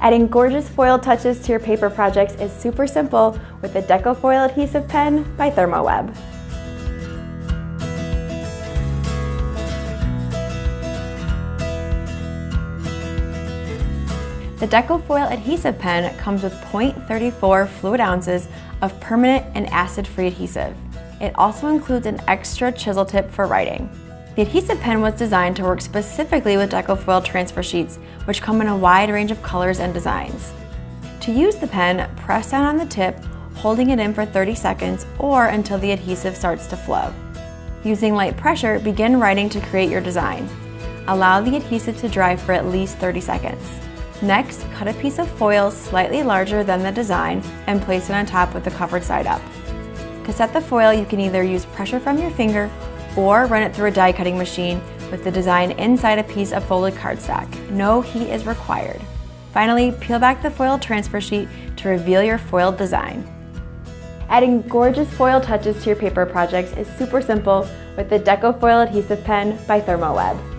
Adding gorgeous foil touches to your paper projects is super simple with the Deco Foil Adhesive Pen by ThermOWeb. The Deco Foil Adhesive Pen comes with 0.34 fluid ounces of permanent and acid-free adhesive. It also includes an extra chisel tip for writing. The adhesive pen was designed to work specifically with Deco Foil Transfer Sheets, which come in a wide range of colors and designs. To use the pen, press down on the tip, holding it in for 30 seconds or until the adhesive starts to flow. Using light pressure, begin writing to create your design. Allow the adhesive to dry for at least 30 seconds. Next, cut a piece of foil slightly larger than the design and place it on top with the covered side up. To set the foil, you can either use pressure from your finger or run it through a die cutting machine with the design inside a piece of folded cardstock. No heat is required. Finally, peel back the foil transfer sheet to reveal your foiled design. Adding gorgeous foil touches to your paper projects is super simple with the Deco Foil Adhesive Pen by ThermOWeb.